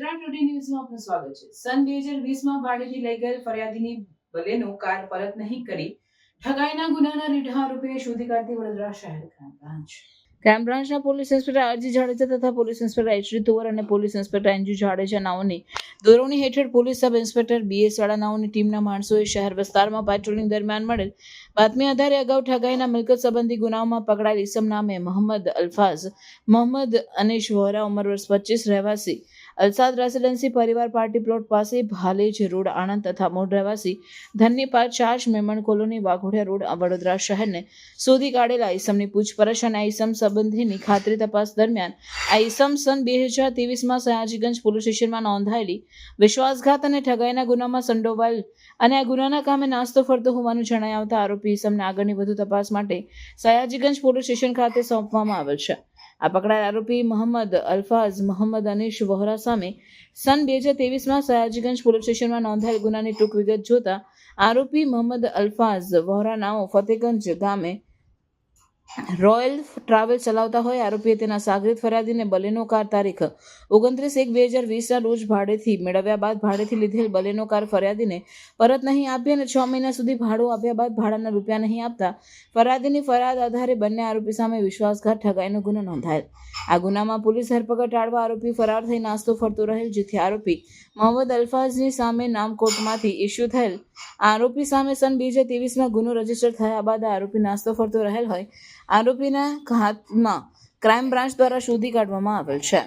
Gujarat today ન્યૂઝમાં આપનું સ્વાગત છે. સન 2020માં ભાડેથી લઈ ગયેલ ફરિયાદીની બલેનો કાર પરત નહીં કરી ઠગાઈના ગુનાના રીઢા આરોપીને શોધી કાઢતી વડોદરા શહેર ક્રાઇમ બ્રાન્ચના પોલીસ ઇન્સ્પેક્ટર આરજી જાડેજા તથા પોલીસ ઇન્સ્પેક્ટર એચડી તુવર અને પોલીસ ઇન્સ્પેક્ટર એનજી જાડેજા નાઓની દોરવણી હેઠળ પોલીસ સબ ઇન્સ્પેક્ટર બીએસ વાળા નાઓની ટીમના માણસોએ શહેર વિસ્તારમાં પેટ્રોલિંગ દરમિયાન મળેલ બાતમી આધારે અગાઉ ઠગાઈના મિલકત સંબંધી ગુનાઓમાં પકડાયેલ ઈસમ નામે મોહમ્મદ અલ્ફાઝ મોહમ્મદ અનીશ વોહરા ઉંમર વર્ષ 25 રહેવાસી અલસાદ રેસિડેન્સી પરિવાર પાર્ટી પ્લોટ પાસે ભાલેજ રોડ આણંદ તથા મૂળ રહેવાસી ધનની park charge Memon colony Waghodia road Vadodara શહેરને શોધી કાઢેલા ઈસમની પૂછપરછ અને ઈસમ સંબંધીની ખાતરી તપાસ દરમિયાન આ ઈસમ સન 2023માં સયાજીગંજ પોલીસ સ્ટેશનમાં નોંધાયેલી વિશ્વાસઘાત અને ઠગાઈના ગુનામાં સંડોવાયેલ અને આ ગુનાના કામે નાસ્તો ફરતો હોવાનું જણાઈ આવતા આરોપી ઈસમને આગળની વધુ તપાસ માટે સયાજીગંજ પોલીસ સ્ટેશન ખાતે સોંપવામાં આવેલ છે. આ પકડાયેલ આરોપી મોહમ્મદ અલ્ફાઝ મોહમ્મદ અનીશ વોહરા સામે સન 2023માં સયાજીગંજ પોલીસ સ્ટેશનમાં નોંધાયેલ ગુનાની ટૂંક વિગત જોતા આરોપી મોહમ્મદ અલ્ફાઝ વોહરા નાઓ ફતેગંજ ગામે રોયલ ટ્રાવેલ ચલાવતા હોય આરોપીએ તેના સાગરીત ફરિયાદીને બલેનો કાર તારીખ 29/1/2020ના રોજ ભાડેથી મેળવ્યા બાદ ભાડેથી લીધેલ બલેનો કાર ફરિયાદીને પરત નહીં આપી અને 6 મહિના સુધી ભાડું આપ્યા બાદ ભાડાના રૂપિયા નહીં આપતા ફરિયાદીની ફરિયાદ આધારે બંને આરોપી સામે વિશ્વાસઘાત ઠગાઈનો ગુનો નોંધાયેલ. આ ગુનામાં પોલીસ ધરપકડ ટાળવા આરોપી ફરાર થઈ નાસ્તો ફરતો રહેલ, જેથી આરોપી મોહમ્મદ અલ્ફાઝની સામે નામકોટમાંથી ઇસ્યુ થયેલ આરોપી સામે સન 2023માં ગુનો રજીસ્ટર થયા બાદ આરોપી નાસ્તો ફરતો રહેલ હોય આરોપીના હાથમાં ક્રાઇમ બ્રાન્ચ દ્વારા શોધી કાઢવામાં આવેલ છે.